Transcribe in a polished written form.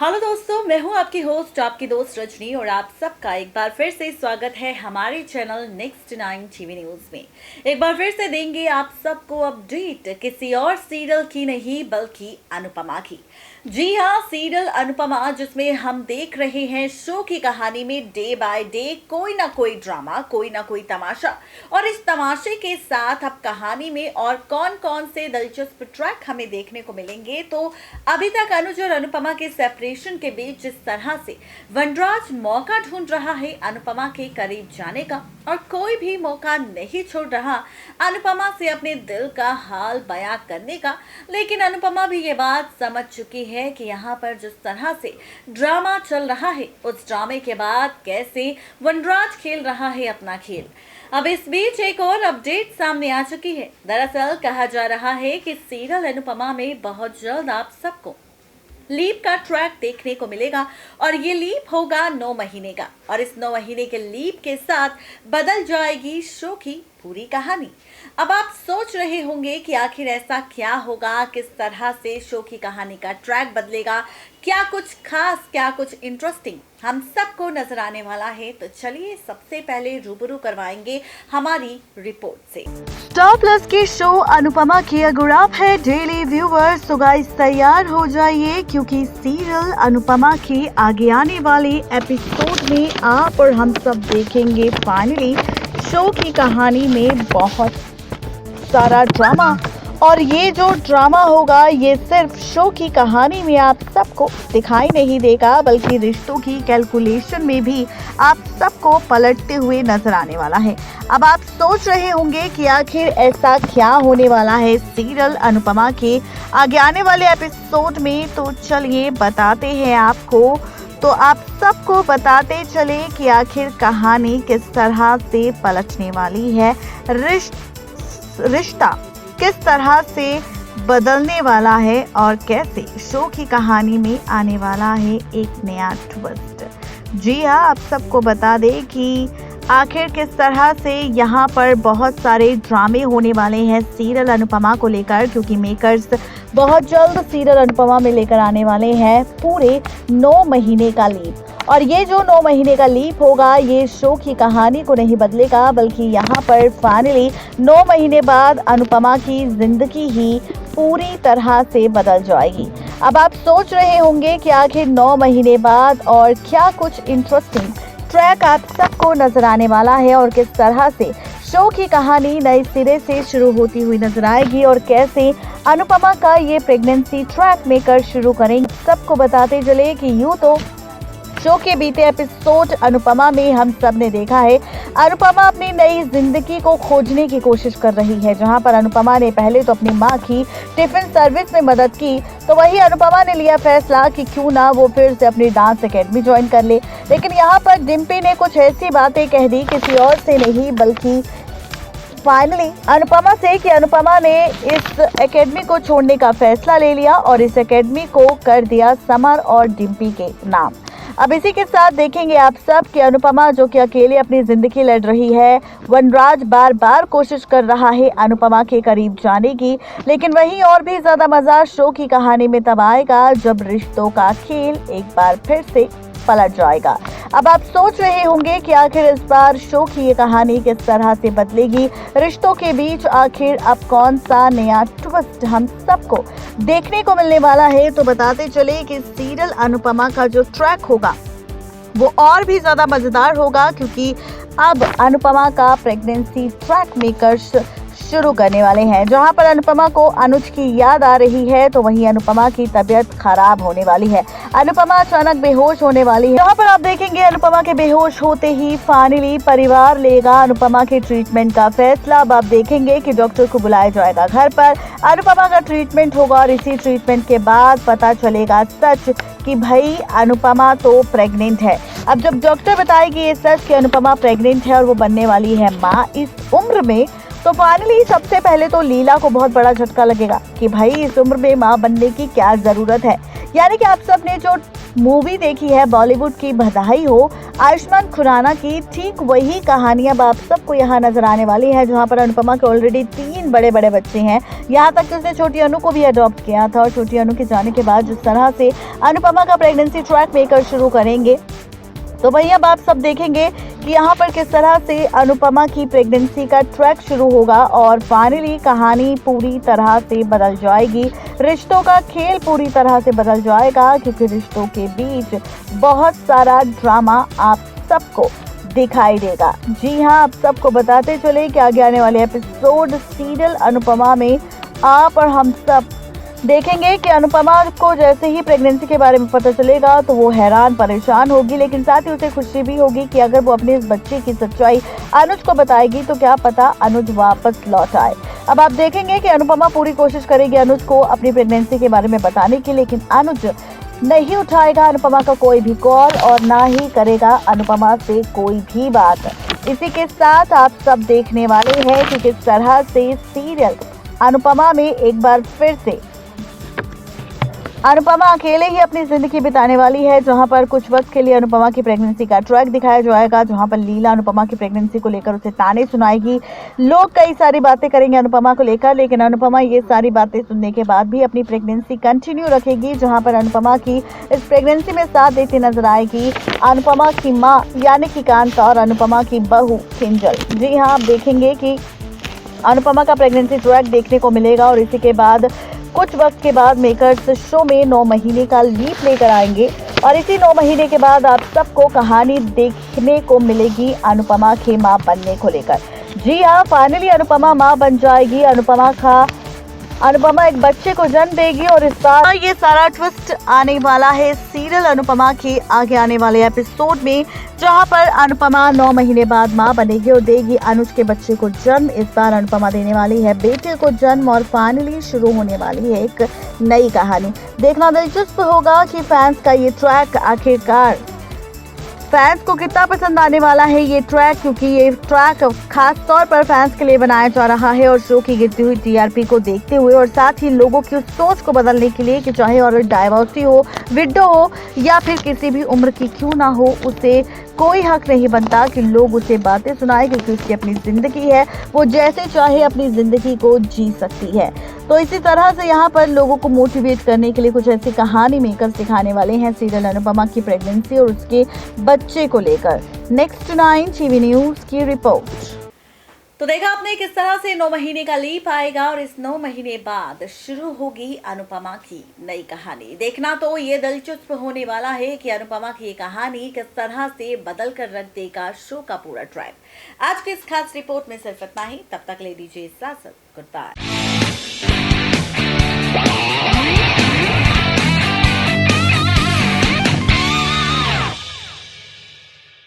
Hello दोस्तों, मैं हूं आपकी होस्ट, आपकी दोस्त रजनी और आप सबका एक बार फिर से स्वागत है हमारे चैनल नेक्स्ट 9 टीवी न्यूज में। एक बार फिर से देंगे आप सबको अपडेट किसी और सीरियल की नहीं बल्कि अनुपमा की। जी हाँ, सीरियल अनुपमा जिसमें हम देख रहे हैं शो की कहानी में डे बाय डे कोई ना कोई ड्रामा, कोई ना कोई तमाशा, और इस तमाशे के साथ अब कहानी में और कौन कौन से दिलचस्प ट्रैक हमें देखने को मिलेंगे। तो अभी तक अनुज और अनुपमा के सेपरेशन के बीच जिस तरह से वनराज मौका ढूंढ रहा है अनुपमा के करीब जाने का, और कोई भी मौका नहीं छोड़ रहा अनुपमा से अपने दिल का हाल बयां करने का, लेकिन अनुपमा भी ये बात समझ चुकी है कि यहाँ पर जिस तरह से ड्रामा चल रहा है, उस ड्रामे के बाद कैसे वनराज खेल रहा है अपना खेल। अब इस बीच एक और अपडेट सामने आ चुकी है। दरअसल कहा जा रहा है कि सीरियल अनुपमा में बहुत जल्द आप सबको लीप का ट्रैक देखने को मिलेगा, और ये लीप होगा 9 महीने का, और इस 9 महीने के लीप के साथ बदल जाएगी शो की पूरी कहानी। अब आप सोच रहे होंगे कि आखिर ऐसा क्या होगा, किस तरह से शो की कहानी का ट्रैक बदलेगा, क्या कुछ खास, क्या कुछ इंटरेस्टिंग हम सबको नजर आने वाला है। तो चलिए सबसे पहले रूबरू करवाएंगे हमारी रिपोर्ट से। स्टार प्लस के शो अनुपमा की अगुराप है डेली व्यूवर्स, तो गाइस तैयार हो जाइए क्योंकि सीरियल अनुपमा के आगे आने वाले एपिसोड में आप और हम सब देखेंगे फाइनली शो की कहानी में बहुत सारा ड्रामा। और ये जो ड्रामा होगा ये सिर्फ शो की कहानी में आप सबको दिखाई नहीं देगा, बल्कि रिश्तों की कैलकुलेशन में भी आप सबको पलटते हुए नजर आने वाला है। अब आप सोच रहे होंगे कि आखिर ऐसा क्या होने वाला है सीरियल अनुपमा के आगे आने वाले एपिसोड में, तो चलिए बताते हैं आपको। तो आप सबको बताते चले कि आखिर कहानी किस तरह से पलटने वाली है, रिश्ता किस तरह से बदलने वाला है, और कैसे शो की कहानी में आने वाला है एक नया ट्विस्ट। जी हाँ, आप सबको बता दें कि आखिर किस तरह से यहाँ पर बहुत सारे ड्रामे होने वाले हैं सीरियल अनुपमा को लेकर, क्योंकि मेकर्स बहुत जल्द सीरियल अनुपमा में लेकर आने वाले हैं पूरे 9 महीने का लीप। और ये जो 9 महीने का लीप होगा ये शो की कहानी को नहीं बदलेगा, बल्कि यहाँ पर फाइनली 9 महीने बाद अनुपमा की जिंदगी ही पूरी तरह से बदल जाएगी। अब आप सोच रहे होंगे कि आखिर 9 महीने बाद और क्या कुछ इंटरेस्टिंग ट्रैक आप सबको नजर आने वाला है, और किस तरह से शो की कहानी नए सिरे से शुरू होती हुई नजर आएगी, और कैसे अनुपमा का ये प्रेगनेंसी ट्रैक मेकर शुरू करेंगे। सबको बताते चले कि यूं तो शो के बीते एपिसोड अनुपमा में हम सब ने देखा है अनुपमा अपनी नई जिंदगी को खोजने की कोशिश कर रही है, जहां पर अनुपमा ने पहले तो अपनी मां की टिफिन सर्विस में मदद की, तो वही अनुपमा ने लिया फैसला कि क्यों ना वो फिर से अपनी डांस एकेडमी ज्वाइन कर ले। लेकिन यहाँ पर डिम्पी ने कुछ ऐसी बातें कह दी किसी और से नहीं बल्कि फाइनली अनुपमा से, कि अनुपमा ने इस एकेडमी को छोड़ने का फैसला ले लिया और इस एकेडमी को कर दिया समर और डिम्पी के नाम। अब इसी के साथ देखेंगे आप सब कि अनुपमा जो कि अकेले अपनी जिंदगी लड़ रही है, वनराज बार बार कोशिश कर रहा है अनुपमा के करीब जाने की, लेकिन वहीं और भी ज्यादा मजा शो की कहानी में तब आएगा जब रिश्तों का खेल एक बार फिर से पलट जाएगा। अब आप सोच रहे होंगे कि आखिर इस बार शो की ये कहानी किस तरह से बदलेगी, रिश्तों के बीच आखिर अब कौन सा नया ट्विस्ट हम सबको देखने को मिलने वाला है। तो बताते चले कि सीरियल अनुपमा का जो ट्रैक होगा वो और भी ज्यादा मजेदार होगा, क्योंकि अब अनुपमा का प्रेगनेंसी ट्रैक मेकर्स शुरू करने वाले हैं। जहां पर अनुपमा को अनुज की याद आ रही है, तो वहीं अनुपमा की तबीयत खराब होने वाली है। अनुपमा अचानक बेहोश होने वाली है। जहां पर आप देखेंगे अनुपमा के बेहोश होते ही फाइनली परिवार लेगा अनुपमा के ट्रीटमेंट का फैसला। अब आप देखेंगे कि डॉक्टर को बुलाया जाएगा घर पर, अनुपमा का ट्रीटमेंट होगा, और इसी ट्रीटमेंट के बाद पता चलेगा सच कि भाई अनुपमा तो प्रेग्नेंट है। अब जब डॉक्टर बताएगी ये सच कि अनुपमा प्रेग्नेंट है और वो बनने वाली है माँ इस उम्र में, तो फाइनली सबसे पहले तो लीला को बहुत बड़ा झटका लगेगा कि भाई इस उम्र में माँ बनने की क्या जरूरत है। यानी कि आप सबने जो मूवी देखी है बॉलीवुड की बधाई हो, आयुष्मान खुराना की ठीक वही कहानी अब आप सबको यहाँ नजर आने वाली है, जहाँ पर अनुपमा के ऑलरेडी 3 बड़े बड़े बच्चे हैं। यहाँ तक कि उसने छोटी अनु को भी अडॉप्ट किया था और छोटी अनु के जाने के बाद जिस तरह से अनुपमा का प्रेगनेंसी ट्रैक मेकर शुरू करेंगे, तो वही अब आप सब देखेंगे कि यहाँ पर किस तरह से अनुपमा की प्रेगनेंसी का ट्रैक शुरू होगा और फाइनली कहानी पूरी तरह से बदल जाएगी। रिश्तों का खेल पूरी तरह से बदल जाएगा, क्योंकि रिश्तों के बीच बहुत सारा ड्रामा आप सबको दिखाई देगा। जी हाँ, आप सबको बताते चले कि आगे आने वाले एपिसोड सीरियल अनुपमा में आप और हम सब देखेंगे कि अनुपमा को जैसे ही प्रेगनेंसी के बारे में पता चलेगा तो वो हैरान परेशान होगी, लेकिन साथ ही उसे खुशी भी होगी कि अगर वो अपने इस बच्चे की सच्चाई अनुज को बताएगी तो क्या पता अनुज वापस लौट आए। अब आप देखेंगे कि अनुपमा पूरी कोशिश करेगी अनुज को अपनी प्रेगनेंसी के बारे में बताने की, लेकिन अनुज नहीं उठाएगा अनुपमा का कोई भी कॉल और ना ही करेगा अनुपमा से कोई भी बात। इसी के साथ आप सब देखने वाले हैं कि किस तरह से सीरियल अनुपमा में एक बार फिर से अनुपमा अकेले ही अपनी जिंदगी बिताने वाली है, जहां पर कुछ वक्त के लिए अनुपमा की प्रेगनेंसी का ट्रैक दिखाया जाएगा, जहां पर लीला अनुपमा की प्रेगनेंसी को लेकर उसे ताने सुनाएगी। लोग कई सारी बातें करेंगे अनुपमा को लेकर, लेकिन अनुपमा ये सारी बातें सुनने के बाद भी अपनी प्रेगनेंसी कंटिन्यू रखेगी। जहां पर अनुपमा की इस प्रेगनेंसी में साथ देती नजर आएगी अनुपमा की माँ यानी कि कांता और अनुपमा की बहू किंजल। जी हाँ, आप देखेंगे कि अनुपमा का प्रेगनेंसी ट्रैक देखने को मिलेगा और इसी के बाद कुछ वक्त के बाद मेकर्स शो में 9 महीने का लीप लेकर आएंगे और इसी 9 महीने के बाद आप सबको कहानी देखने को मिलेगी अनुपमा के मां बनने को लेकर। जी हाँ, फाइनली अनुपमा मां बन जाएगी। अनुपमा एक बच्चे को जन्म देगी और इस बार ये सारा ट्विस्ट आने वाला है सीरियल अनुपमा के आगे आने वाले एपिसोड में, जहां पर अनुपमा 9 महीने बाद मां बनेगी और देगी अनुज के बच्चे को जन्म। इस बार अनुपमा देने वाली है बेटे को जन्म और फाइनली शुरू होने वाली है एक नई कहानी। देखना दिलचस्प होगा कि फैंस का ये ट्रैक आखिरकार फैंस को कितना पसंद आने वाला है ये ट्रैक, क्योंकि ये ट्रैक खास तौर पर फैंस के लिए बनाया जा रहा है और शो की गिरती हुई टीआरपी को देखते हुए और साथ ही लोगों की उस सोच को बदलने के लिए कि चाहे और डाइवोर्सी हो, विडो हो या फिर किसी भी उम्र की क्यों ना हो, उसे कोई हक नहीं बनता कि लोग उसे बातें सुनाए, क्योंकि उसकी अपनी जिंदगी है, वो जैसे चाहे अपनी जिंदगी को जी सकती है। तो इसी तरह से यहाँ पर लोगों को मोटिवेट करने के लिए कुछ ऐसी कहानी मेकर्स दिखाने वाले हैं सीरियल अनुपमा की प्रेगनेंसी और उसके बच्चे को लेकर। नेक्स्ट 9 टीवी न्यूज की रिपोर्ट। तो देखा आपने किस तरह से 9 महीने का लीप आएगा और इस 9 महीने बाद शुरू होगी अनुपमा की नई कहानी। देखना तो ये दिलचस्प होने वाला है कि अनुपमा की ये कहानी किस तरह से बदल कर रख देगा शो का पूरा ट्रैक। आज की इस खास रिपोर्ट में सिर्फ इतना ही। तब तक ले दीजिए इजाजत। Good bye.